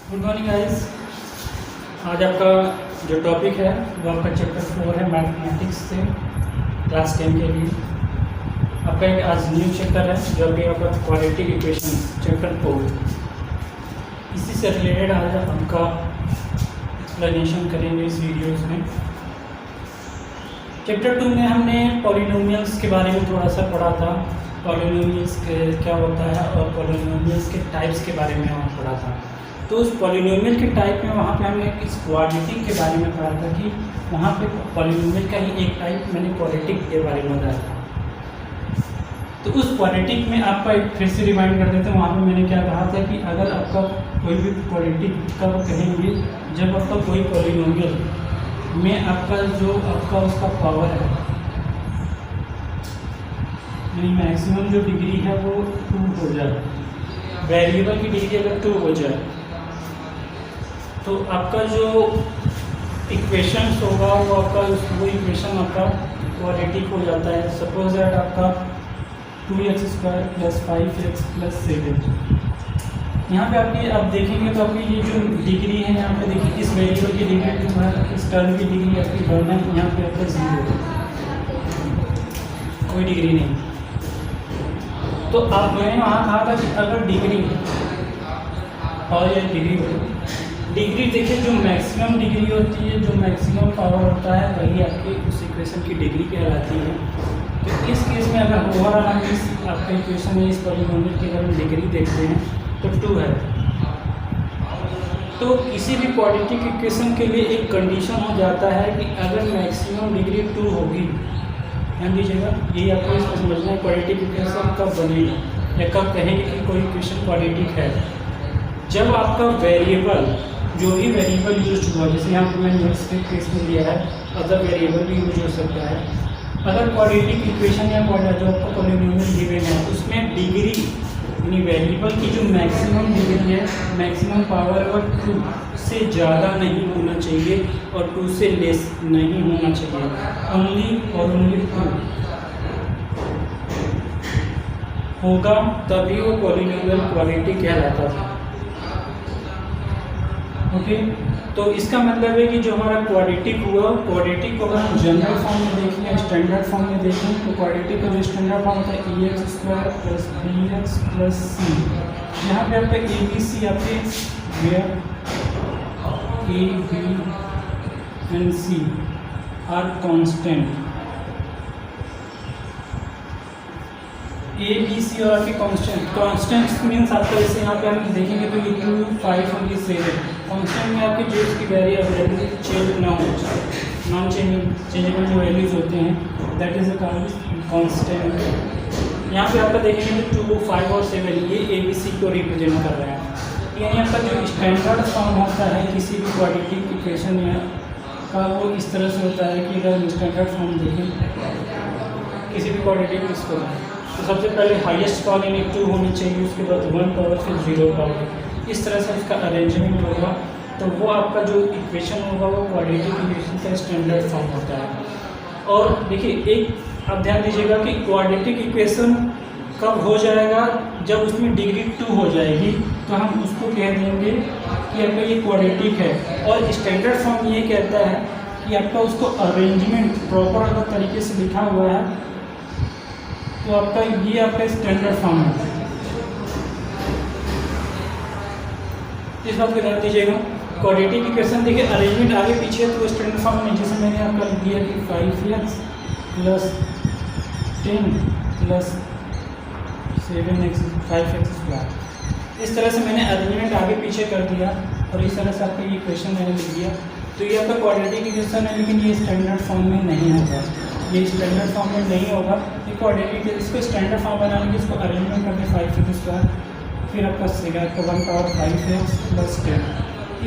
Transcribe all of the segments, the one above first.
Good morning guys. आज आपका जो टॉपिक है वो आपका चैप्टर 4 है मैथमेटिक्स से क्लास 10 के लिए। आपका एक आज न्यू चैप्टर है जो अभी आपका क्वाड्रेटिक इक्वेशन चैप्टर 4। इसी से रिलेटेड आज आपका एक्सप्लेनेशन करेंगे इस वीडियोस में। चैप्टर 2 में हमने पॉलिनोमियल्स के बारे में थोड़ा सा पढ़ा था। पॉलिनोमियल्स क्या होता है और पॉलिनोमियल्स के टाइप्स के बारे में हमने पढ़ा था। तो उस पॉलिनोमियल के टाइप में वहाँ पे हमने इस क्वाड्रेटिक के बारे में पढ़ा था कि वहाँ पे पॉलिनोमियल का ही एक टाइप मैंने क्वाड्रेटिक के बारे में बताया था। तो उस क्वाड्रेटिक में आपका एक फिर से रिमाइंड कर देते हैं। वहाँ पे मैंने क्या कहा था कि अगर आपका कोई भी क्वाड्रेटिक का कहेंगे, जब आपका कोई पॉलिनोमियल में आपका उसका पावर है यानी मैक्सिमम जो डिग्री है वो 2 हो जाए, वेरिएबल की डिग्री अगर 2 हो जाए तो आपका जो इक्वेशन होगा वो इक्वेशन आपका क्वाड्रेटिक हो जाता है। सपोज दैट आपका 2x² + 5x + 7। यहाँ पे आप देखेंगे तो आपकी ये जो डिग्री है, यहाँ पे देखिए इस वेरिएबल की डिग्री 2 है, इस टर्म की डिग्री आपकी 1 है, यहाँ पे आपका 0 कोई डिग्री नहीं। तो आप मैंने वहाँ कहा था कि अगर डिग्री और ये डिग्री देखिए, जो मैक्सिमम डिग्री होती है, जो मैक्सिमम पावर होता है, वही आपकी उस इक्वेशन की डिग्री कहलाती है। तो इस केस में अगर ओवरऑल हम इस आपका इक्वेशन में इस पॉलिनोमियल की अगर हम डिग्री देखते हैं तो 2 है। तो किसी भी क्वाड्रेटिक इक्वेशन के लिए एक कंडीशन हो जाता है कि अगर मैक्सिमम डिग्री 2 होगी, ध्यान दीजिएगा, ये आपको इसमें समझना है क्वाड्रेटिक इक्वेशन कब बनेगी या कब कहेंगे कि कोई इक्वेशन क्वाड्रेटिक है। जब आपका वेरिएबल, जो भी वेरिएबल यूज हुआ, जैसे यहाँ पर मैंने इसके केस में लिया है, अदर वेरिएबल भी यूज हो सकता है। अगर क्वाड्रेटिक इक्वेशन या जो आपका पॉलिनोमियल गिवन है उसमें डिग्री यानी वेरिएबल की जो मैक्सिमम डिग्री है, मैक्सिमम पावर और 2 से ज़्यादा नहीं होना चाहिए और 2 से लेस नहीं होना चाहिए, ओनली 2 होगा, तभी वो पॉलिनोमियल क्वाड्रेटिक कहलाता था। ओके, तो इसका मतलब है कि जो हमारा क्वाड्रेटिक हुआ, क्वाड्रेटिक को अगर हम जनरल फॉर्म में देखें या स्टैंडर्ड फॉर्म में देखें तो क्वाड्रेटिक का जो स्टैंडर्ड फॉर्म होता है ax² + bx + c। यहाँ पे आपका a b c आपके where a b and c are constant. A B C और आपके कॉन्स्टेंट मीन्स आपका, जैसे यहाँ पे हम देखेंगे तो ये 2, 5 और ये 7 कॉन्स्टेंट में आपके जो इसकी वेरिएबल चेंज ना हो, नॉन चेंजेबल जो वैल्यूज होते हैं, दैट इज अ कॉन्स्टेंट। यहाँ पे आपका देखेंगे तो 2, 5 और 7 ये ए बी सी को रिप्रेजेंट कर रहे हैं। यानी आपका जो स्टैंडर्ड फॉर्म होता है किसी भी क्वाड्रेटिक इक्वेशन का, वो इस तरह से होता है कि अगर स्टैंडर्ड फॉर्म देखें किसी भी क्वाड्रेटिक इसको, तो सबसे पहले हाईएस्ट पावर यानी 2 होनी चाहिए, उसके बाद 1 पावर, फिर 0 पावर। इस तरह से उसका अरेंजमेंट होगा, तो वो आपका जो इक्वेशन होगा वो क्वाड्रेटिक इक्वेशन का स्टैंडर्ड फॉर्म होता है। और देखिए, एक आप ध्यान दीजिएगा कि क्वाड्रेटिक इक्वेशन कब हो जाएगा, जब उसमें डिग्री 2 हो जाएगी तो हम उसको कह देंगे कि आपका ये क्वाड्रेटिक है। और स्टैंडर्ड फॉर्म ये कहता है कि आपका उसको अरेंजमेंट प्रॉपर अगर तरीके से लिखा हुआ है तो आपका ये आपका स्टैंडर्ड फॉर्म है। इस बात को ध्यान दीजिएगा। क्वाड्रेटिक इक्वेशन देखिए अरेंजमेंट आगे पीछे तो स्टैंडर्ड फॉर्म में, जैसे मैंने आपका लिख दिया कि 5x + 10 + 7x 5x²। इस तरह से मैंने अरेंजमेंट आगे पीछे कर दिया और इस तरह से आपका ये इक्वेशन मैंने लिख दिया। तो ये आपका क्वाड्रेटिक इक्वेशन है, लेकिन ये स्टैंडर्ड फॉर्म में नहीं होगा, ये स्टैंडर्ड फॉर्म में नहीं होगा। ये क्वाड्रेटिक, इसको स्टैंडर्ड फॉर्म बनाने के इसको अरेंजमेंट करके 5x², फिर आपका 1 पावर 5x + 10।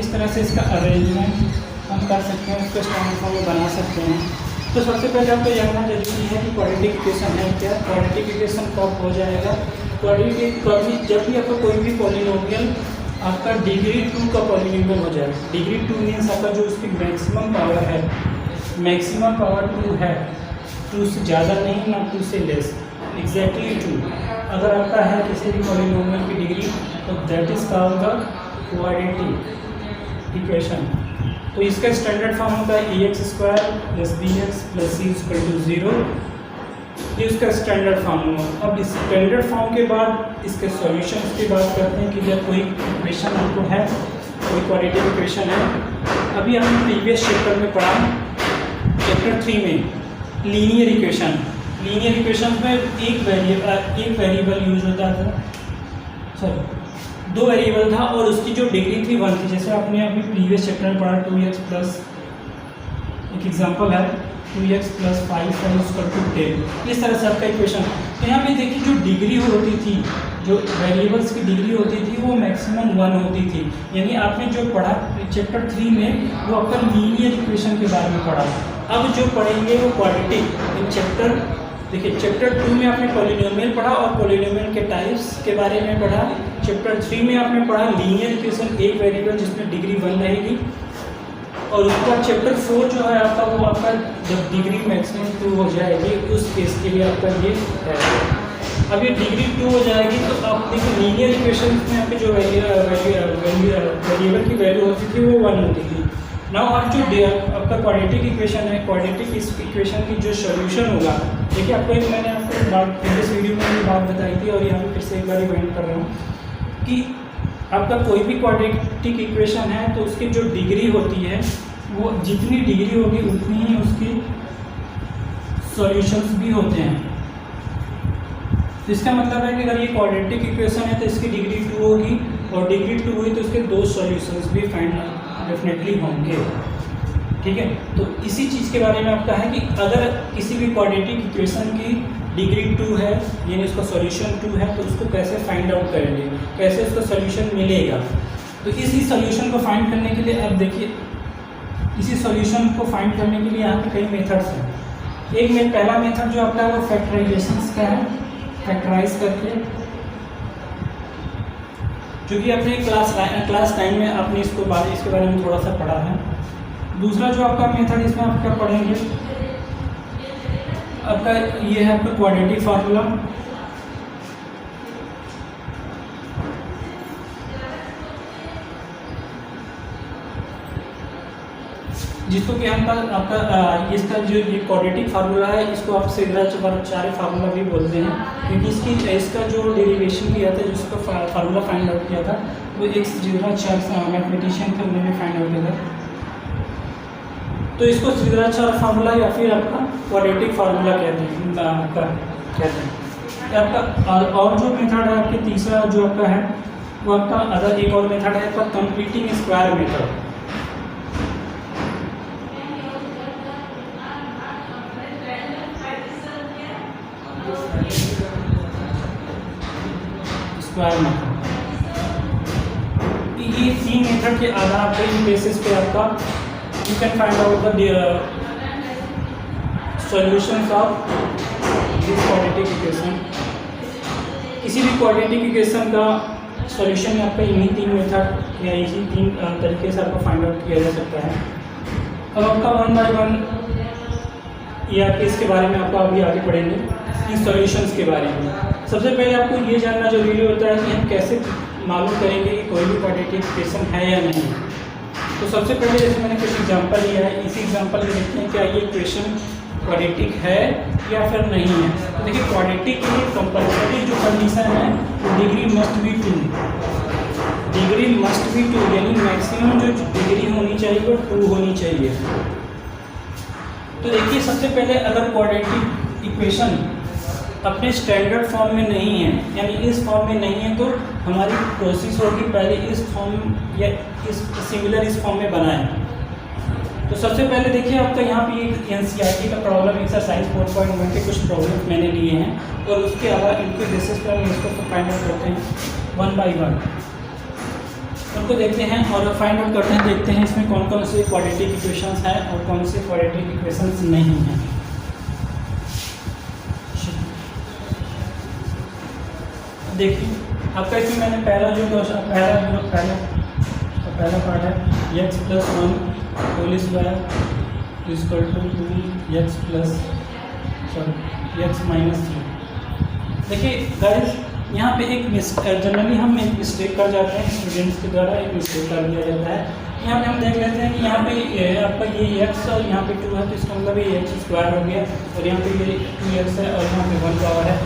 इस तरह से इसका अरेंजमेंट हम कर सकते हैं, इसको स्टैंडर्ड फॉर्म में बना सकते हैं। तो सबसे पहले आपको जानना जरूरी है कि क्वाड्रेटिक इक्वेशन है क्या, क्वाड्रेटिक इक्वेशन कब हो जाएगा। क्वाड्रेटिक कभी, जब भी आपका कोई भी पॉलिनोमियल आपका डिग्री 2 का पॉलिनोमियल हो जाएगा। डिग्री 2 मीन्स आपका जो उसकी मैक्सिमम पावर है, मैक्सिमम पावर 2 है, 2 से ज़्यादा नहीं ना 2 से लेस, एग्जैक्टली 2 अगर आपका है किसी भी पॉलिनोमियल की डिग्री, तो that is called the quadratic equation, तो इसका स्टैंडर्ड फॉर्म होता है ax² + bx + c = 0। ये उसका स्टैंडर्ड फॉर्म हुआ। अब इस स्टैंडर्ड फॉर्म के बाद इसके सॉल्यूशंस की बात करते हैं कि जब कोई इक्वेशन हमको है, कोई क्वाड्रेटिक इक्वेशन है। अभी हमने प्रीवियस चैप्टर में पढ़ा, चैप्टर 3 में लीनियर इक्वेशन। लीनियर इक्वेशन में एक वेरिएबल यूज होता था, सॉरी 2 वेरिएबल था और उसकी जो डिग्री थी 1 थी। जैसे आपने अभी प्रीवियस चैप्टर में पढ़ा 2x प्लस, एक एग्जांपल है 2x + 5 = 10। इस तरह से आपका इक्वेशन। तो यहाँ पे देखिए जो डिग्री होती थी, जो वेरिएबल्स की डिग्री होती थी वो मैक्सिमम 1 होती थी। यानी आपने जो पढ़ा चैप्टर 3 में वो आपका लीनियर इक्वेशन के बारे में पढ़ा। अब जो पढ़ेंगे वो क्वाड्रेटिक। इन चैप्टर देखिए चैप्टर 2 में आपने पॉलिनोमियल पढ़ा और पॉलिनोमियल के टाइप्स के बारे में पढ़ा। चैप्टर 3 में आपने पढ़ा लीनियर इक्वेशन, एक वेरिएबल जिसमें डिग्री 1 रहेगी। और उसके बाद चैप्टर 4 जो है आपका, वो आपका जब डिग्री मैक्सिमम 2 हो जाएगी उस केस के लिए आपका ये है। अब ये डिग्री 2 हो जाएगी तो आप देखिए लीनियर इक्वेशन में आपकी जो वेरिएबल की वैल्यू होती थी वो 1 होती थी। नाउ अब जो आपका क्वाड्रेटिक इक्वेशन है, क्वाड्रेटिक इस इक्वेशन की जो सॉल्यूशन होगा, देखिए आपको एक मैंने आपको बात प्रीवियस वीडियो में भी बात बताई थी और यहाँ पे फिर से एक बार रिवाइंड कर रहा हूँ कि आपका कोई भी क्वाड्रेटिक इक्वेशन है तो उसकी जो डिग्री होती है वो जितनी डिग्री होगी उतनी ही उसकी सॉल्यूशंस भी होते हैं। तो इसका मतलब है कि अगर ये क्वाड्रेटिक इक्वेशन है तो इसकी डिग्री 2 होगी और डिग्री 2 हुई तो इसके 2 सॉल्यूशंस भी डेफिनेटली होंगे। ठीक है, तो इसी चीज़ के बारे में आपका है कि अगर किसी भी क्वाड्रेटिक इक्वेशन की डिग्री 2 है यानी उसका सॉल्यूशन 2 है तो उसको कैसे फाइंड आउट करेंगे, कैसे उसका सॉल्यूशन मिलेगा। तो इसी सॉल्यूशन को फाइंड करने के लिए अब देखिए, इसी सॉल्यूशन को फाइंड करने के लिए यहाँ पे कई मेथड्स हैं। एक में पहला मेथड जो आपका है वो फैक्टराइजेशन का है, फैक्टराइज करके, क्योंकि अपने क्लास 9 में आपने इसके बारे में थोड़ा सा पढ़ा है। दूसरा जो आपका मेथड इसमें आप क्या पढ़ेंगे, आपका ये है आपका क्वाड्रेटिक फार्मूला। जिसको कि हम आपका इसका जो ये क्वाड्रेटिक फार्मूला है इसको आप श्रीधराचार्य फार्मूला भी बोलते हैं, क्योंकि इसका जो डेरिवेशन किया था, जिसका फार्मूला फाइंड आउट किया था वो एक श्रीधराचार्य मैथमेटिशियन थे, उन्होंने फाइंड आउट किया था। तो इसको श्रीधराचार्य फार्मूला या फिर आपका क्वाड्रेटिक फार्मूला कहते हैं आपका। और जो मेथड है आपके तीसरा जो आपका है वो आपका एक और मेथड है आपका completing square method. Square method, ये 3 मेथड के आधार पर इन बेसिस पे आपका you can find out the solutions of this quadratic equation. किसी भी क्वाड्रेटिक इक्वेशन का सॉल्यूशन में आपका इन्हीं 3 मेथड या इसी 3 तरीके से आपको फाइंड आउट किया जा सकता है। अब आपका 1 बाय 1 या इसके बारे में आपको अभी आगे पढ़ेंगे इन सॉल्यूशंस के बारे में। सबसे पहले आपको ये जानना जरूरी होता है कि हम कैसे मालूम करेंगे कि कोई भी क्वाड्रेटिक इक्वेशन है या नहीं। तो सबसे पहले जैसे मैंने कुछ एग्जांपल लिया है, इसी एग्जांपल में देखते हैं क्या ये इक्वेशन क्वाड्रेटिक है या फिर नहीं है। तो देखिए क्वाड्रेटिक के लिए कंपल्सरी जो कंडीशन है वो degree must be 2, degree must be 2 यानी मैक्सिमम जो डिग्री होनी चाहिए वो 2 होनी चाहिए। तो देखिए सबसे पहले अगर क्वाड्रेटिक इक्वेशन अपने स्टैंडर्ड फॉर्म में नहीं है यानी इस फॉर्म में नहीं है तो हमारी प्रोसेस होगी पहले इस फॉर्म या इस सिमिलर इस फॉर्म में बनाएं। तो सबसे पहले देखिए आपका यहाँ पे एक एनसीईआरटी का प्रॉब्लम एक्सरसाइज 4.1 के कुछ प्रॉब्लम मैंने लिए हैं और उसके अलावा इनके बेसिस पर हम इसको फाइंड आउट करते हैं 1 बाय 1 उनको देखते हैं और फाइंड आउट करते हैं, देखते हैं इसमें कौन कौन से क्वाड्रेटिक इक्वेशंस हैं और कौन से क्वाड्रेटिक इक्वेशंस नहीं हैं। देखिए आपका इसमें मैंने पहला पार्ट है x + 1 होल स्क्वायर = 2x - 3। देखिए गाइस यहाँ पे एक जनरली हम एक मिस्टेक कर जाते हैं, स्टूडेंट्स के द्वारा एक मिस्टेक कर दिया जाता है। यहाँ पे हम देख लेते हैं कि यहाँ पे आपका ये x और यहाँ पे 2 है, तो इसका मतलब ये x² हो गया, और यहाँ पे ये 2x है और यहाँ पे 1 पावर है।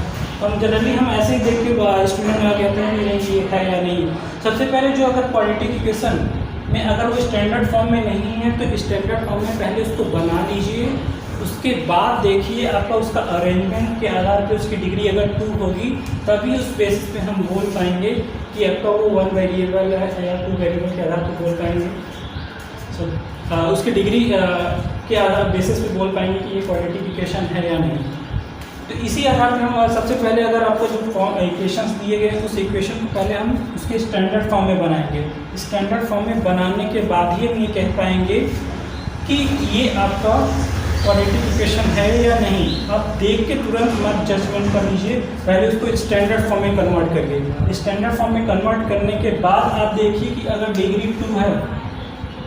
हम जनरली हम ऐसे ही देख के स्टूडेंट में कहते हैं कि नहीं ये है या नहीं। सबसे पहले जो अगर क्वाड्रेटिक इक्वेशन में अगर वो स्टैंडर्ड फॉर्म में नहीं है तो स्टैंडर्ड फॉर्म में पहले उसको बना लीजिए, उसके बाद देखिए आपका उसका अरेंजमेंट के आधार पे उसकी डिग्री अगर 2 होगी तभी उस बेसिस पे हम बोल पाएंगे कि आपका वो 1 वेरिएबल है या 2 वेरिएबल के आधार पे बोल पाएंगे। उसकी डिग्री के आधार बेसिस पे बोल पाएंगे कि ये क्वाड्रेटिक इक्वेशन है या नहीं। तो इसी आधार पर हम सबसे पहले अगर आपको जो इक्वेशंस दिए गए उस इक्वेशन को पहले हम उसके स्टैंडर्ड फॉर्म में बनाएंगे। स्टैंडर्ड फॉर्म में बनाने के बाद ही हम ये कह पाएंगे कि ये आपका क्वाड्रेटिक इक्वेशन है या नहीं। आप देख के तुरंत मत जजमेंट कर लीजिए, पहले उसको स्टैंडर्ड फॉर्म में कन्वर्ट करिए। स्टैंडर्ड फॉर्म में कन्वर्ट करने के बाद आप देखिए कि अगर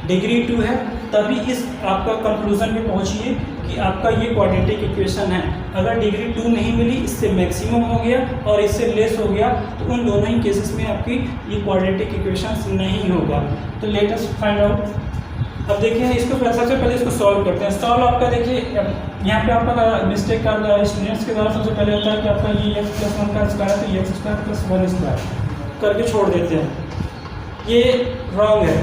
डिग्री 2 है तभी इस आपका कंक्लूजन पे पहुंचिए कि आपका ये क्वाड्रेटिक इक्वेशन है। अगर डिग्री 2 नहीं मिली, इससे मैक्सिमम हो गया और इससे लेस हो गया, तो उन दोनों ही केसेस में आपकी ये क्वाड्रेटिक इक्वेशन नहीं होगा। तो लेट अस फाइंड आउट। अब देखिए इसको सबसे पहले इसको सॉल्व करते हैं। सॉल्व आपका देखिए यहाँ पे आपका मिस्टेक कर स्टूडेंट्स के द्वारा सबसे पहले होता है कि आपका ये x+1 का स्क्वायर है तो x² + 1² करके छोड़ देते हैं। ये रॉन्ग है।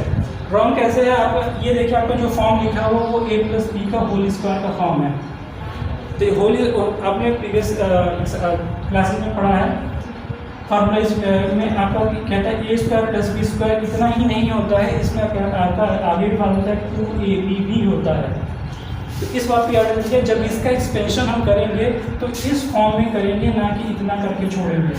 रॉन्ग कैसे है? आप ये देखिए आपका जो फॉर्म लिखा हुआ वो a + b का होल स्क्वायर का फॉर्म है। तो होल आपने प्रीवियस क्लासेस में पढ़ा है, फार्मूला में आपका कहता है a² + b²। इतना ही नहीं होता है, इसमें आपका आगे भी फार्मूला है 2ab भी होता है। तो इस बात को याद रखिए, जब इसका एक्सपेंशन हम करेंगे तो इस फॉर्म में करेंगे, ना कि इतना करके छोड़ेंगे।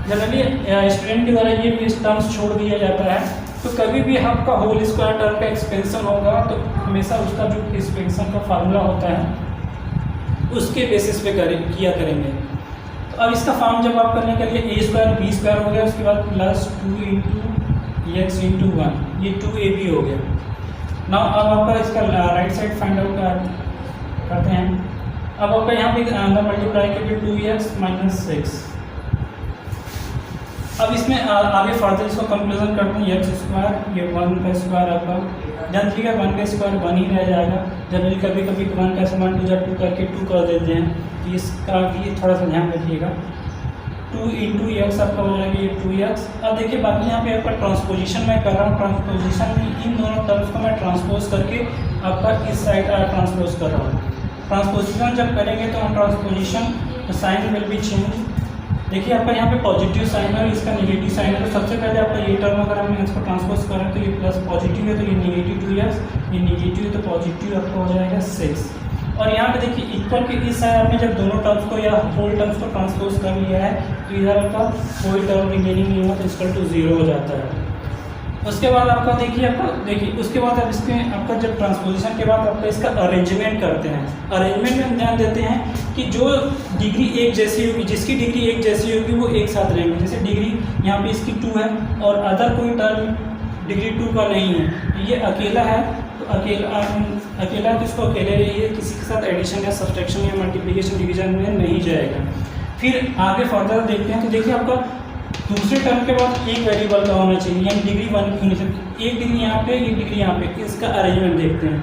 जनरली स्टूडेंट के द्वारा ये भी टर्म्स छोड़ दिया जाता है। तो कभी भी आपका होल स्क्वायर टर्म का एक्सपेंशन होगा तो हमेशा उसका जो एक्सपेंशन का फार्मूला होता है उसके बेसिस पे किया करेंगे। तो अब इसका फॉर्म जब आप करने के लिए a² b² हो गया, उसके बाद +2 × x × 1, ये 2ab हो गया। ना अब आपका इसका राइट साइड फाइंड आउट करते हैं। अब आपका यहाँ पे अंदर मल्टीप्लाई करके 2x - 6। अब इसमें आगे फर्दर इसको कंक्लूजन करते हैं। x², ये 1 का स्क्वायर आपका ध्यान दीजिएगा, 1 का स्क्वायर 1 ही रह जाएगा। जनरली कभी कभी 1 का समान 2 करके 2 कर देते हैं, तो इसका भी थोड़ा सा ध्यान रखिएगा। 2 × x आपका हो जाएगा ये 2x। अब देखिए बाकी यहाँ पे आपका ट्रांसपोजिशन मैं कर रहा हूँ। ट्रांसपोजिशन में इन दोनों टर्म्स को मैं ट्रांसपोज करके आपका इस साइड ट्रांसपोज कर रहा हूँ। ट्रांसपोजिशन जब करेंगे तो transposition sign will be change. देखिए आपका यहाँ पे पॉजिटिव साइन है और इसका नेगेटिव साइन है। तो सबसे पहले आपका ये टर्म अगर हम इसको ट्रांसपोज करें तो ये प्लस पॉजिटिव है तो ये नेगेटिव 2x, ये नेगेटिव है तो पॉजिटिव आपका हो जाएगा 6। और यहाँ पे देखिए इक्वल के इस साइड आपने जब दोनों टर्म्स को या होल टर्म्स को ट्रांसपोज कर लिया है तो इधर आपका कोई टर्म रिमेनिंग नहीं हुआ तो इसका टू 0 हो जाता है। उसके बाद आपका देखिए उसके बाद अब इसमें आपका जब ट्रांसपोजिशन के बाद आपका इसका अरेंजमेंट करते हैं। अरेंजमेंट में हम ध्यान देते हैं कि जो डिग्री एक जैसी होगी, जिसकी डिग्री एक जैसी होगी वो एक साथ रहेंगे। जैसे डिग्री यहाँ पे इसकी 2 है और अदर कोई टर्म डिग्री 2 का नहीं है, ये अकेला है तो अकेला तो इसको अकेले रहिए, किसी के साथ एडिशन या सब्सट्रैक्शन या मल्टीप्लिकेशन डिवीजन में नहीं जाएगा। फिर आगे फर्दर देखते हैं तो देखिए आपका दूसरे टर्म के बाद एक वेरिएबल का होना चाहिए, यानी डिग्री 1 की होनी चाहिए। एक डिग्री यहाँ पे, एक डिग्री यहाँ पे, इसका अरेंजमेंट देखते हैं।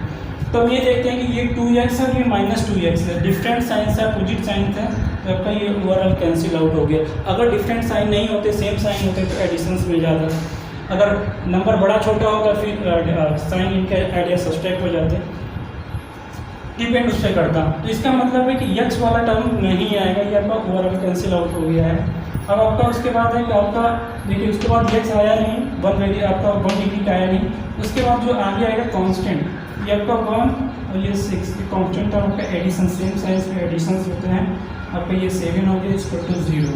तो हम ये देखते हैं कि ये 2x है और ये -2x है। डिफरेंट साइंस है, अपोजिट साइंस है, तो आपका ये ओवरऑल कैंसिल आउट हो गया। अगर डिफरेंट साइन नहीं होते, सेम साइन होते तो एडिशंस में जाता। अगर नंबर बड़ा छोटा होगा फिर साइन इनके आइडिया सब्सट्रैक्ट हो जाते, डिपेंड उस पर करता। तो इसका मतलब है कि x वाला टर्म नहीं आएगा, ये आपका ओवरऑल कैंसिल आउट हो गया है। अब आपका उसके बाद है कि आपका देखिए उसके बाद x आया नहीं, 1 डिग्री का आया नहीं। उसके बाद जो आगे आएगा कांस्टेंट, ये आपका 1 और ये 6 ये कांस्टेंट है। आपका एडिशन सेम साइंस में एडिशंस होते हैं। आपका ये 7 हो गया इसको टू 0।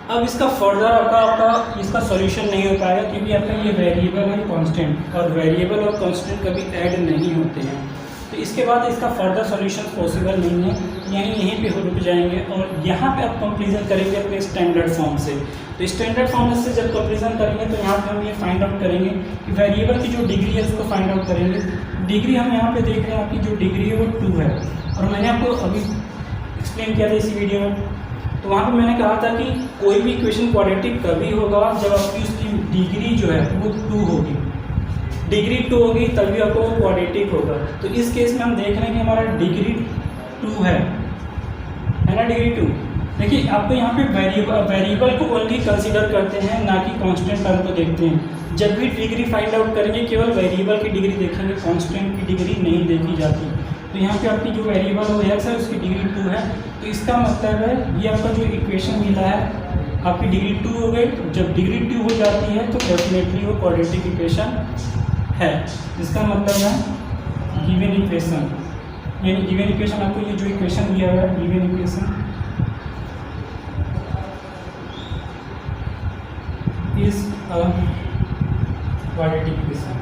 अब इसका फर्दर आपका इसका सॉल्यूशन नहीं हो पाएगा क्योंकि आपका ये वेरिएबल है कांस्टेंट, और वेरिएबल और कांस्टेंट कभी ऐड नहीं होते हैं। तो इसके बाद इसका फर्दर सॉल्यूशन पॉसिबल नहीं है, यानी यहीं पे रुक जाएंगे और यहाँ पे आप कंपेरिजन करेंगे अपने स्टैंडर्ड फॉर्म से। तो स्टैंडर्ड फॉर्म से जब कंपेरिजन करेंगे तो यहाँ पे हम ये फाइंड आउट करेंगे कि वेरिएबल की जो डिग्री है उसको फाइंड आउट करेंगे। डिग्री हम यहाँ पे देख रहे हैं, आपकी जो डिग्री है वो 2 है, और मैंने आपको अभी एक्सप्लेन किया था इसी वीडियो में तो वहाँ पे मैंने कहा था कि कोई भी इक्वेशन क्वाड्रेटिक कभी होगा जब आपकी उसकी डिग्री जो है वो 2 होगी, डिग्री 2 होगी तभी आपको वो क्वाड्रेटिक होगा। तो इस केस में हम देख रहे हैं कि हमारा डिग्री 2 है ना, डिग्री 2। देखिए आपको यहाँ पे वेरिएबल को ओनली कंसीडर करते हैं, ना कि कांस्टेंट टर्म को देखते हैं। जब भी डिग्री फाइंड आउट करेंगे केवल वेरिएबल की डिग्री देखेंगे, कांस्टेंट की डिग्री नहीं देखी जाती। तो यहाँ पे आपकी जो वेरिएबल वो एक्स है उसकी डिग्री 2 है, तो इसका मतलब है ये आपका जो इक्वेशन मिला है आपकी डिग्री 2 हो गई। जब डिग्री 2 हो जाती है तो डेफिनेटली वो क्वाड्रेटिक इक्वेशन है। इसका मतलब है गिवन इक्वेशन, यानी गिवन इक्वेशन आपको ये जो इक्वेशन दिया हुआ है given equation is a quadratic equation.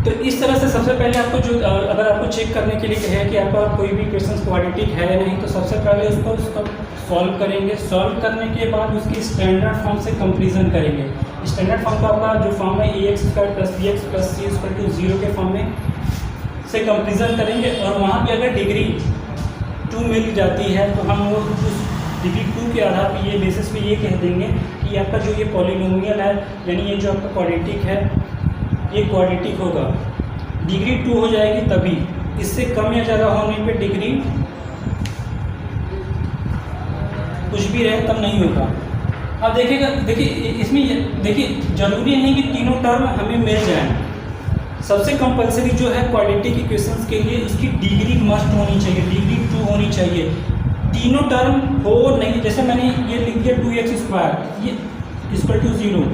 तो इस तरह से सबसे पहले आपको जो अगर आपको चेक करने के लिए कहे कि आपका कोई भी क्वेश्चन क्वाड्रेटिक है या नहीं, तो सबसे पहले उसको सॉल्व करेंगे। सॉल्व करने के बाद उसकी स्टैंडर्ड फॉर्म से कंपेरिजन करेंगे। स्टैंडर्ड फॉर्म का आपका जो फॉर्म है ax² + bx + c = 0 के फॉर्म में से कंपेरिजन करेंगे, और वहाँ पे अगर डिग्री 2 मिल जाती है तो हम वो उस डिग्री 2 के आधार पर ये बेसिस पे ये कह देंगे कि आपका जो ये पॉलिनोमियल है, यानी ये जो आपका क्वाड्रेटिक है ये क्वाड्रेटिक होगा। डिग्री 2 हो जाएगी तभी, इससे कम या ज़्यादा होने पे डिग्री कुछ भी रहे तब नहीं होगा। अब देखिएगा, देखिए इसमें देखिए जरूरी नहीं कि तीनों टर्म हमें मिल जाएं। सबसे कंपलसरी जो है क्वाड्रेटिक इक्वेशंस के लिए उसकी डिग्री मस्ट होनी चाहिए, डिग्री 2 होनी चाहिए। तीनों टर्म हो नहीं, जैसे मैंने ये लिख दिया 2x² ये = 0,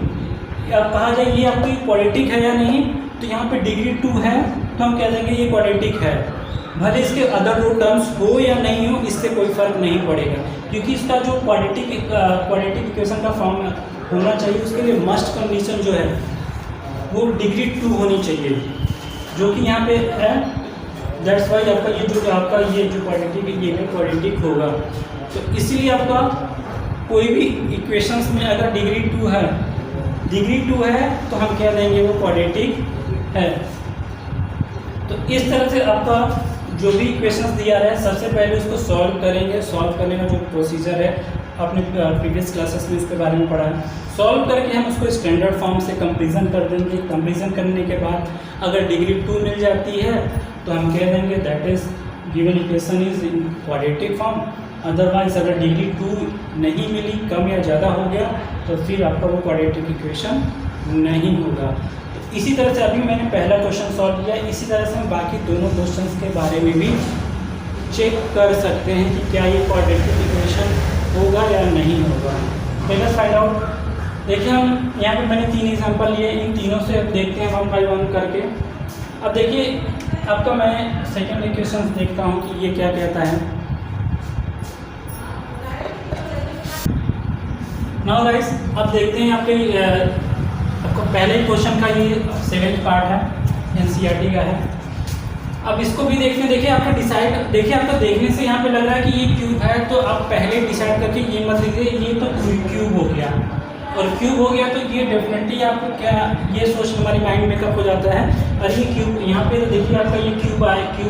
अब कहा जाए ये आपकी क्वाड्रेटिक है या नहीं, तो यहाँ पे डिग्री 2 है तो हम कह देंगे ये क्वाड्रेटिक है। भले इसके अदर दो टर्म्स हो या नहीं हो इससे कोई फर्क नहीं पड़ेगा, क्योंकि इसका जो क्वाड्रेटिक इक्वेशन का फॉर्म होना चाहिए उसके लिए मस्ट कंडीशन जो है वो डिग्री 2 होनी चाहिए, जो कि यहाँ पे है। दैट्स वाई आपका ये जो क्वाड्रेटिक ये क्वाड्रेटिक होगा। तो इसीलिए आपका कोई भी इक्वेशंस में अगर डिग्री 2 है तो हम कह देंगे वो क्वाड्रेटिक है। तो इस तरह से आपका जो भी इक्वेशंस दिया है सबसे पहले उसको सॉल्व करेंगे। सॉल्व करने का जो प्रोसीजर है आपने प्रीवियस क्लासेस में इसके बारे में पढ़ा है। सॉल्व करके हम उसको स्टैंडर्ड फॉर्म से कंपेरिजन कर देंगे। कंपेरिजन करने के बाद अगर डिग्री 2 मिल जाती है तो हम कह देंगे that is given equation is in quadratic form. Otherwise अगर डिग्री 2 नहीं मिली, कम या ज़्यादा हो गया, तो फिर आपका वो क्वाड्रेटिक इक्वेशन नहीं होगा। तो इसी तरह से अभी मैंने पहला क्वेश्चन सॉल्व किया, इसी तरह से हम बाकी दोनों क्वेश्चंस के बारे में भी चेक कर सकते हैं कि क्या ये क्वाड्रेटिक इक्वेशन होगा या नहीं होगा। Let's find out. देखिए हम यहाँ पे मैंने 3 एग्जांपल लिए, इन तीनों से अब देखते हैं 1 बाय 1 करके। अब देखिए आपका मैं सेकंड इक्वेशन देखता हूँ कि ये क्या कहता है। नाउ गाइस अब देखते हैं आपको पहले क्वेश्चन का ये 7th पार्ट है, एनसीईआरटी का है। अब इसको भी देखते हैं। देखिए आपका डिसाइड, देखिए आपका देखने से यहाँ पे लग रहा है कि ये क्यूब है, तो आप पहले डिसाइड करके ये मत लीजिए ये तो क्यूब हो गया, और क्यूब हो गया तो ये डेफिनेटली आपको क्या ये सोच हमारी माइंड मेकअप हो जाता है, और ये क्यूब यहाँ पे तो देखिए आपका ये क्यूब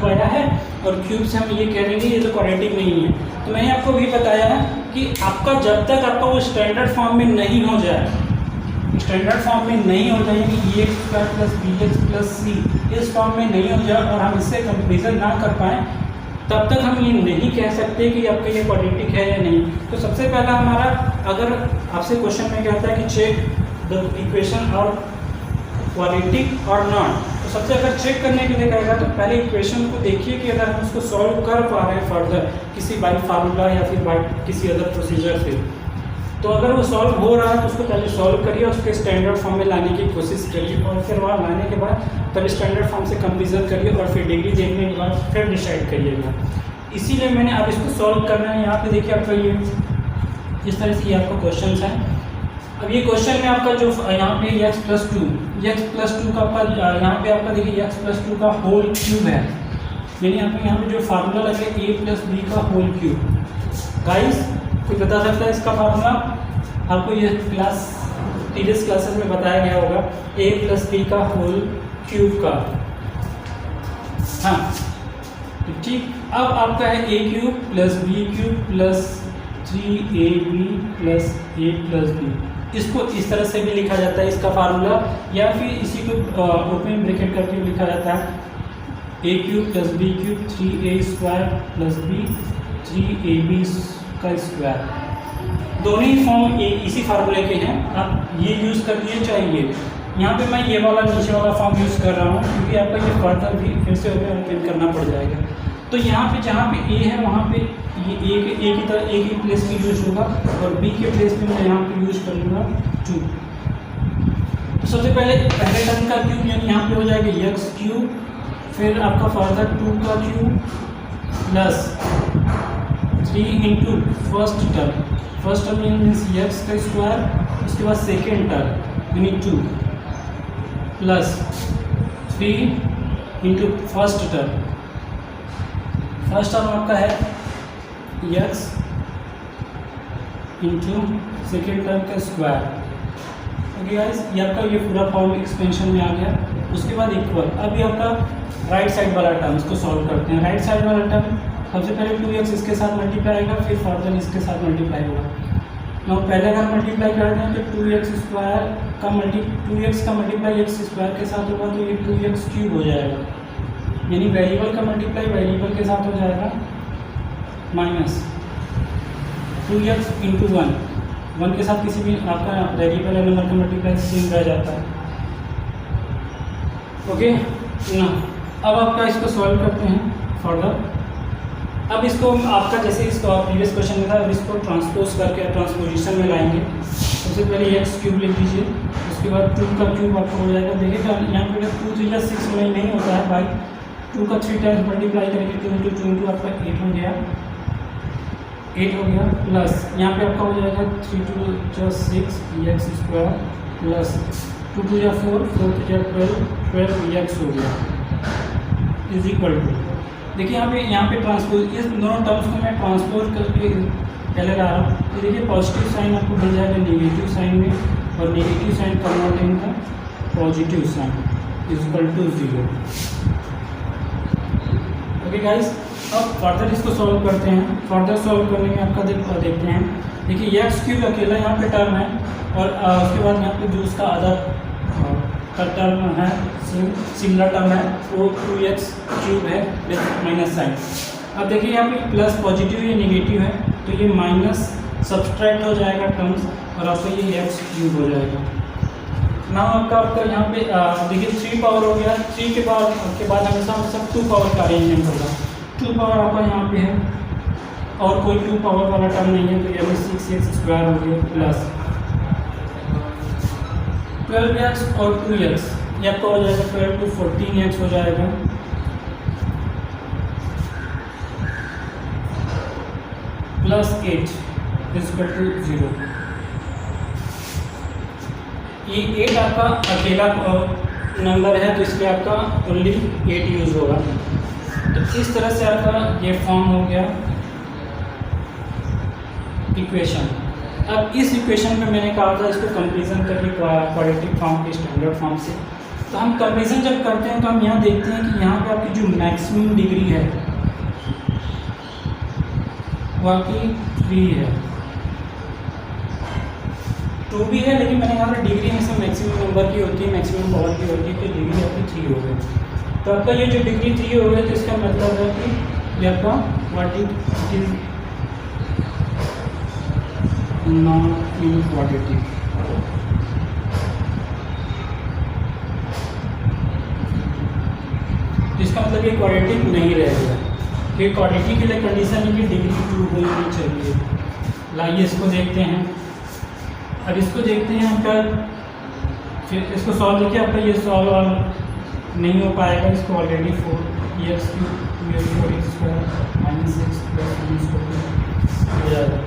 आया है, और क्यूब से हम ये कह देंगे ये तो क्वाड्रेटिक नहीं है। तो मैंने आपको भी बताया है कि आपका जब तक आपका वो स्टैंडर्ड फॉर्म में नहीं हो जाए, स्टैंडर्ड फॉर्म में नहीं हो जाए कि ax² + bx + c इस फॉर्म में नहीं हो जाए और हम इससे कंपेरिजन ना कर पाएँ, तब तक हम ये नहीं कह सकते कि आपका ये क्वाड्रेटिक है या नहीं। तो सबसे पहला हमारा, अगर आपसे क्वेश्चन में कहता है कि चेक द इक्वेशन और क्वाड्रेटिक और नॉट, तो सबसे अगर चेक करने के लिए कहेगा तो पहले इक्वेशन को देखिए कि अगर हम उसको सॉल्व कर पा रहे हैं फर्दर किसी बाई फार्मूला या फिर बाई किसी अदर प्रोसीजर से। तो अगर वो सॉल्व हो रहा है तो उसको पहले सॉल्व करिए और उसके स्टैंडर्ड फॉर्म में लाने की कोशिश करिए, और फिर वहाँ लाने के बाद पहले स्टैंडर्ड फॉर्म से कंपेरिजन करिए और फिर डिग्री देखने के बाद फिर डिसाइड करिएगा। इसीलिए मैंने अब इसको सॉल्व करना है। यहाँ पे देखिए आपका ये इस तरह से ये आपका क्वेश्चन है। अब ये क्वेश्चन में आपका जो यहाँ पे x + 2 का आपका यहाँ पे आपका देखिए x + 2 का होल क्यूब है, यानी आपको यहाँ पे जो फार्मूला लगे a + b का होल क्यूब। गाइस कोई बता सकता है इसका फार्मूला? आपको ये प्रीवियस क्लासेस में बताया गया होगा a + b का होल क्यूब का। हाँ ठीक। अब आपका है a cube plus b cube plus 3ab plus a plus b. इसको इस तरह से भी लिखा जाता है इसका फार्मूला, या फिर इसी को ओपन ब्रैकेट करके लिखा जाता है a cube plus b cube 3a square plus b 3ab का स्क्वायर। दोनों ही फॉर्म इसी फार्मूले के हैं, आप ये यूज़ कर दिए चाहिए। यहाँ पे मैं ये वाला नीचे वाला फॉर्म यूज़ कर रहा हूँ क्योंकि आपका ये फर्दर भी फिर से ओपन करना पड़ जाएगा। तो यहाँ पे जहाँ पे ए है वहाँ पे ये ए की तरह ए की प्लेस में यूज होगा और बी के प्लेस में मैं यहाँ पे यूज कर लूँगा 2। तो सबसे पहले टर्म का क्यूब यानी यहाँ पे हो जाएगा एक्स क्यूब, फिर आपका फर्दर 2 का cube plus 3 into first term means x का स्क्वायर, उसके बाद सेकेंड टर्म यानी 2 प्लस 3 इंटू फर्स्ट टर्म आपका है एक्स इंटू सेकेंड टर्म का स्क्वायर। ओके गाइस, ये आपका ये पूरा फॉर्म एक्सपेंशन में आ गया। उसके बाद इक्वल, अभी आपका राइट साइड वाला टर्म इसको सॉल्व करते हैं। राइट साइड वाला टर्म सबसे पहले 2x इसके साथ मल्टीप्लाई आएगा, फिर फर्दर इसके साथ मल्टीप्लाई होगा। ना पहले अगर मल्टीप्लाई करते हैं तो 2x स्क्वायर का 2x का मल्टीप्लाई x स्क्वायर के साथ होगा तो ये 2x क्यूब हो जाएगा, यानी वेरिएबल का मल्टीप्लाई वेरिएबल के साथ हो जाएगा माइनस 2x इंटू 1 के साथ किसी भी आपका वेरिएबल नंबर का मल्टीप्लाई सेम रह जाता है। ओके ना, अब आपका इसको सॉल्व करते हैं फर्दर। अब इसको आपका जैसे इसको प्रीवियस क्वेश्चन में था, अब इसको ट्रांसपोज करके ट्रांसपोजिशन में लाएंगे। सबसे पहले एक्स क्यूब लिख दीजिए, उसके बाद 2 का क्यूब आपको हो जाएगा। देखिएगा यहाँ पे 2 3 या 6 में नहीं होता है भाई, 2 का 3 टाइम्स मल्टीप्लाई करेंगे 2 इंटू 2 इंटू आपका 8 हो गया प्लस यहाँ पे आपका हो जाएगा 3 2 जा 6 एक्स स्क्वायर प्लस 2 2 या 4 4 2 या 12 एक्स हो गया इज इक्वल टू। देखिए यहाँ पे ट्रांसपोज, इस दोनों टर्म्स को मैं ट्रांसपोज करके पहले ला रहा हूँ। तो देखिए पॉजिटिव साइन आपको बन जाएगा नेगेटिव साइन में, और नेगेटिव साइन कन्वर्ट इनका positive sign is equal to 0। Okay guys, अब फर्दर इसको सॉल्व करते हैं। फर्दर सॉल्व करने में आपका देखते हैं, देखिए एक्स क्यूब अकेला यहाँ पे टर्म है, और उसके बाद यहाँ पे जो उसका अदर का टर्म है सिमिलर टर्म है वो 2x क्यूब है माइनस साइन। अब देखिए यहाँ पे प्लस पॉजिटिव या नेगेटिव है तो ये माइनस सब्सट्रैक्ट हो जाएगा टर्म्स, और आपका ये एक्स क्यूब हो जाएगा। ना आपका यहाँ पे देखिए 3 पावर हो गया, 3 के बाद हमेशा सब 2 पावर का अरेंजमेंट होगा। 2 पावर आपका यहाँ पे है और कोई 2 पावर वाला टर्म नहीं है, तो ये भी 6x स्क्वायर हो गया प्लस 12x और 2x, ये आपका हो जाएगा 12 to 14x हो जाएगा प्लस 8 इक्वल टू 0। ये 8 आपका अकेला नंबर है तो इसलिए आपका ओनली 8 यूज होगा। तो इस तरह से आपका ये फॉर्म हो गया इक्वेशन। अब इस इक्वेशन में मैंने कहा था इसको कंपेरिजन करिए क्वाड्रेटिक फॉर्म के स्टैंडर्ड फॉर्म से। तो हम कंपेरिजन जब करते हैं तो हम यहाँ देखते हैं कि यहाँ पे आपकी जो मैक्सिमम डिग्री है वो आपकी 3 है, 2 भी है, लेकिन मैंने कहा था डिग्री हमेशा मैक्सिमम नंबर की होती है, मैक्सिमम पावर की होती है, तो डिग्री आपकी 3 हो गई। तो आपका ये जो डिग्री 3 हो गई तो इसका मतलब है कि ये आपका what is not in quadratic. तो इसका मतलब ये क्वाड्रेटिक नहीं रहेगा। ये क्वाड्रेटिक के लिए कंडीशन है कि डिग्री 2 होनी चाहिए। लाइए इसको देखते हैं। अब इसको देखते हैं आपका, फिर इसको सॉल्व देखिए आपका ये सॉल्व नहीं हो पाएगा। इसको ऑलरेडी 4x माइनस 6 हो जाएगा।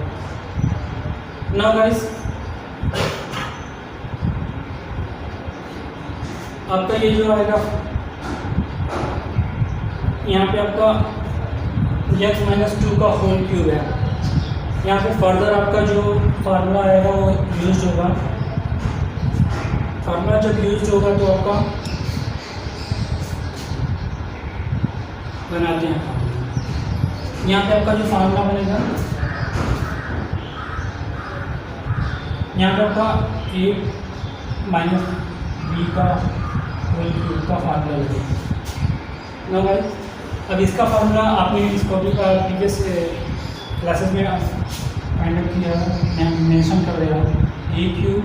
नाउ गाइस आपका ये जो आएगा यहाँ पे आपका x माइनस 2 का होल क्यूब है। यहाँ पे फर्दर आपका जो फार्मूला आएगा वो यूज होगा। फार्मूला जब यूज होगा तो आपका बनाते हैं। यहाँ पे आपका जो फार्मूला बनेगा, यहाँ पे आपका a माइनस बी का होल क्यूब का फार्मूला लगेगा ना भाई। अब इसका फार्मूला आपने इस टॉपिक का प्रीवियस क्लासेस में फाइंड आउट किया है, मैं मेंशन कर दे रहा हूँ। ए क्यूब,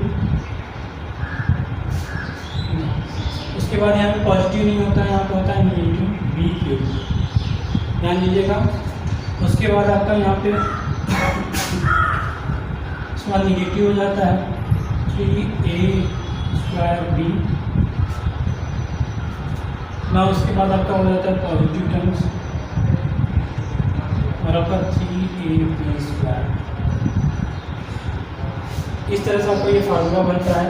उसके बाद यहाँ पे पॉजिटिव नहीं होता है, यहाँ पे होता है नेगेटिव बी क्यूब, ध्यान दीजिएगा। उसके बाद आपका यहाँ पे उसके बाद निगेटिव हो जाता है 3a² ना, उसके बाद आपका हो जाता है पॉजिटिव टर्म्स और आपका 3ab²। इस तरह से आपका ये फार्मूला बनता है।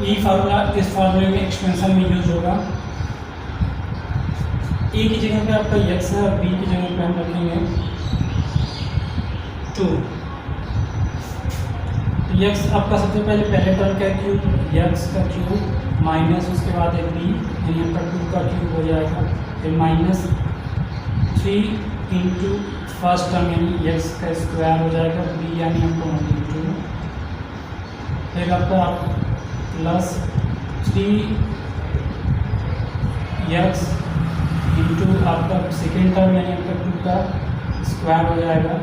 ये फार्मूला इस फार्मूले में एक्सपेंशन में यूज होगा। ए की जगह पे आपका x है और बी की जगह पे हम रखेंगे 2। x आपका सबसे पहले टर्म का क्यूब, x का क्यूब माइनस उसके बाद एक बी यानी आपका 2 का क्यूब हो जाएगा, फिर माइनस 3 इंटू फर्स्ट टर्म यानी x का स्क्वायर हो जाएगा, b यानी आपको 2, फिर आपका प्लस 3x इंटू आपका सेकेंड टर्म यानी आपका 2 का स्क्वायर हो जाएगा।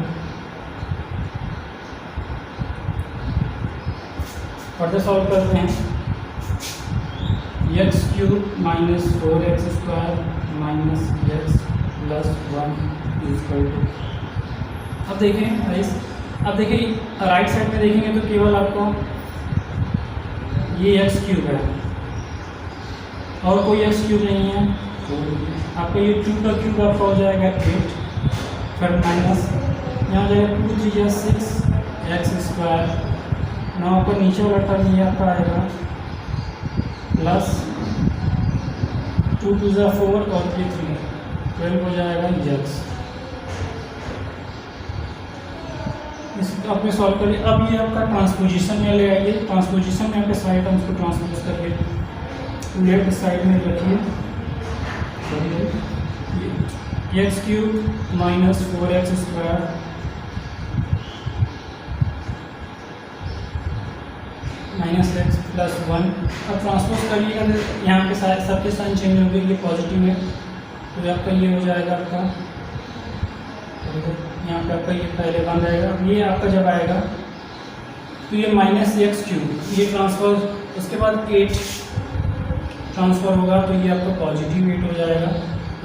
फर्दर सॉल्व करते हैं, x³ minus 4x² minus x plus 1 equal to. अब देखें राइट साइड में देखेंगे तो केवल आपको ये x³ है और कोई x³ नहीं है। आपका ये 2 का क्यूब आपका हो जाएगा 8, फिर माइनस यहाँ हो जाएगा 2 3 6x² ना, आपको नीचे वाला टर्म ये आपका आएगा प्लस 2 2 4 और 3 12 हो जाएगा x। इसको आपने सॉल्व कर लिया। अब ये आपका ट्रांसपोजिशन में ले आइए। ट्रांसपोजिशन में आपके सारे टर्म्स को ट्रांसपोज करके लेफ्ट साइड में रखिए। x³ minus 4x² minus x plus 1। अब ट्रांसपोज करिएगा यहाँ पे सबके साइन चेंज होंगे, ये पॉजिटिव है तो आपका ये हो जाएगा आपका, यहाँ पे आपका ये पहले बन रहेगा, ये आपका जब आएगा तो ये माइनस x³ ये ट्रांसफर, उसके बाद 8 ट्रांसफ़र होगा तो ये आपका पॉजिटिव 8 हो जाएगा।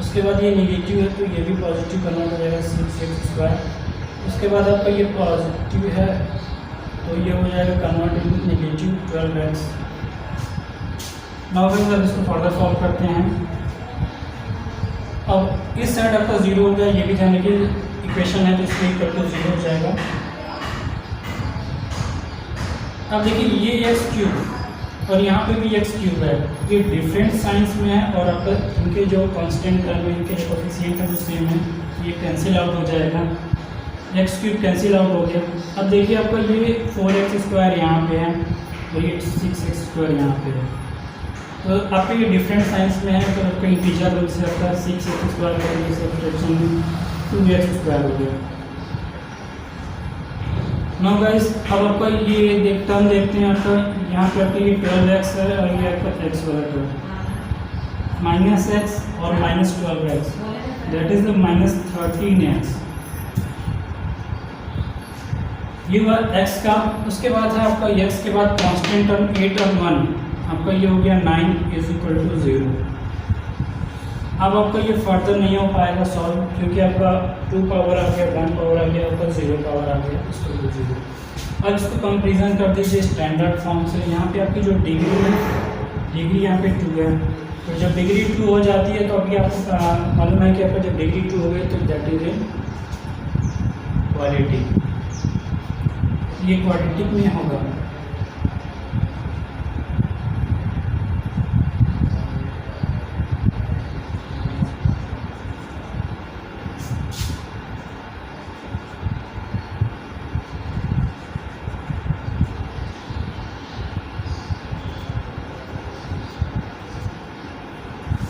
उसके बाद ये नेगेटिव है तो ये भी पॉजिटिव कन्वर्ट हो जाएगा 6x²। उसके बाद आपका ये पॉजिटिव है तो ये हो जाएगा convert in negative 12x। Now फिर हम इसको फर्दर सॉल्व करते हैं। अब इस साइड आपका 0 हो गया, ये भी ध्यान रखिए इक्वेशन है तो इसको इक्वल टू 0 हो जाएगा। अब देखिए ये x³ और यहाँ पे भी x³ है, ये डिफरेंट साइंस में है और आपका इनके जो कांस्टेंट टर्म है, इनके जो कोफिशिएंट है वो सेम है, ये कैंसिल आउट हो जाएगा, x³ कैंसिल आउट हो गया। अब देखिए आपका ये 4x² यहाँ पे है और ये 6x² यहाँ पे है, तो आपका ये डिफरेंट साइंस में है तो आपका इंटीजर रूप से आपका 6x² करेंगे, सब्ट्रैक्शन 2x² हो गया। नो गाइस, अब आपका ये टर्म देखते हैं। आपका यहाँ पे आपका ये 12x है और ये आपका x वाला टर्म माइनस x और minus 12x, that is the minus 13x। ये हुआ x का। उसके बाद है आपका x के बाद कांस्टेंट टर्म 8 और 1, आपका ये हो गया 9 इज इक्वल टू 0। अब आपका ये फर्दर नहीं हो पाएगा सॉल्व, क्योंकि आपका 2 पावर आ गया, 1 पावर आ गया, आपका 0 पावर आ गया, इसको 0। अब इसको कंपेरिजन कर दीजिए स्टैंडर्ड फॉर्म से। यहाँ पे आपकी जो डिग्री है, डिग्री यहाँ पे 2 है, तो जब डिग्री 2 हो जाती है तो अभी आपको मालूम है कि आपका जब डिग्री 2 हो गई तो दैट इज ए क्वालिटी, ये क्वाड्रेटिक में होगा।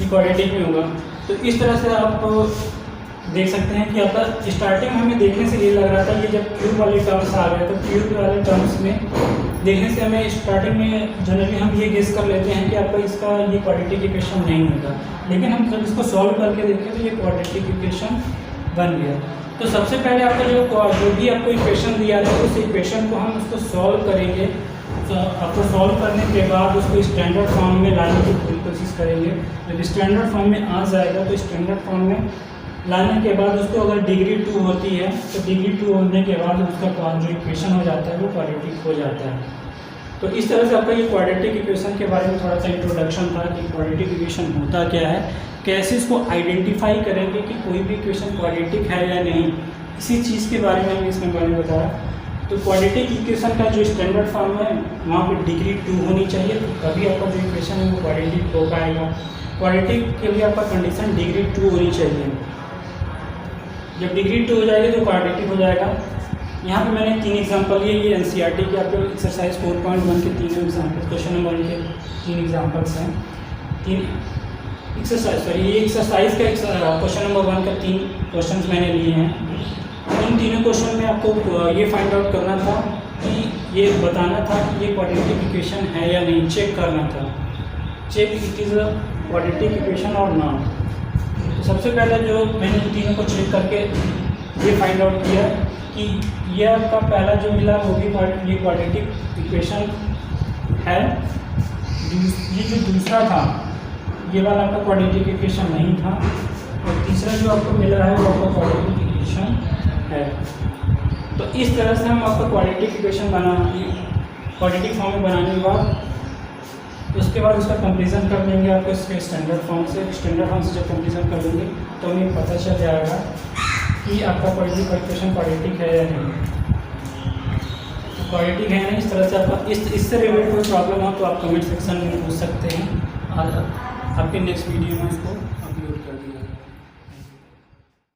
ये क्वाड्रेटिक में होगा। तो इस तरह से आप देख सकते हैं कि आपका स्टार्टिंग हमें देखने से ये लग रहा था, ये जब क्यूब वाले टर्म्स आ गए तो क्यूब वाले टर्म्स में देखने से हमें स्टार्टिंग में जनरली हम ये गेस कर लेते हैं कि आपका इसका ये क्वाड्रेटिक इक्वेशन नहीं होगा, लेकिन हम जब इसको सॉल्व करके देखें तो ये क्वाड्रेटिक इक्वेशन बन गया। तो सबसे पहले आपका जो भी आपको इक्वेशन दिया था उस इक्वेशन को हम उसको सॉल्व करेंगे। तो आपको सॉल्व करने के बाद उसको स्टैंडर्ड फॉर्म में लाने की पूरी कोशिश करेंगे। जब स्टैंडर्ड फॉर्म में आ जाएगा तो स्टैंडर्ड फॉर्म में लाने के बाद उसको अगर डिग्री 2 होती है तो डिग्री 2 होने के बाद उसका जो इक्वेशन हो जाता है वो क्वाड्रेटिक हो जाता है। तो इस तरह से आपका ये क्वाड्रेटिक इक्वेशन के बारे में थोड़ा सा इंट्रोडक्शन था कि क्वाड्रेटिक इक्वेशन होता क्या है, कैसे इसको आइडेंटिफाई करेंगे कि कोई भी इक्वेशन क्वाड्रेटिक है या नहीं, इसी चीज़ के बारे में इसमें मैंने बताया। तो क्वाड्रेटिक इक्वेशन का जो स्टैंडर्ड फॉर्म है वहाँ पे डिग्री 2 होनी चाहिए, तभी आपका जो इक्वेशन है वो क्वाड्रेटिक हो पाएगा। क्वाड्रेटिक के लिए आपका कंडीशन डिग्री 2 होनी चाहिए। जब डिग्री 2 हो जाएगी तो क्वाड्रेटिक हो जाएगा। यहाँ पे मैंने 3 एग्जांपल लिए, ये एनसीईआरटी के आपके एक्सरसाइज 4.1 के 3 एग्जांपल, क्वेश्चन नंबर 1 के 3 एग्जांपल्स हैं। 3 एक्सरसाइज ये एक्सरसाइज का क्वेश्चन नंबर 1 का 3 क्वेश्चंस मैंने लिए हैं। उन तीनों क्वेश्चन में आपको ये फाइंड आउट करना था कि ये बताना था कि ये क्वाड्रेटिक इक्वेशन है या नहीं, चेक करना था, check it is a quadratic equation और नॉट। तो सबसे पहले जो मैंने इन तीनों को चेक करके ये फाइंड आउट किया कि ये आपका पहला जो मिला वो भी ये क्वाड्रेटिक इक्वेशन है। ये जो दूसरा था ये वाला आपका क्वाड्रेटिक इक्वेशन नहीं था, और तीसरा जो आपको मिला है वो आपका क्वाड्रेटिक इक्वेशन है। तो इस तरह से हम आपका क्वाड्रेटिक इक्वेशन क्वाड्रेटिक फॉर्म में बनाने के बाद उसके बाद उसका कंपेरिजन कर लेंगे आपको इसके स्टैंडर्ड फॉर्म से। स्टैंडर्ड फॉर्म से जब कंपेरिजन कर लेंगे तो हमें पता चल जाएगा कि आपका क्वाड्रेटिक इक्वेशन क्वाड्रेटिक है या नहीं, क्वाड्रेटिक है नहीं। इस तरह से आपका इससे रिलेटेड कोई प्रॉब्लम हो तो आप कमेंट सेक्शन में पूछ सकते हैं, और आपके नेक्स्ट वीडियो में इसको अपलोड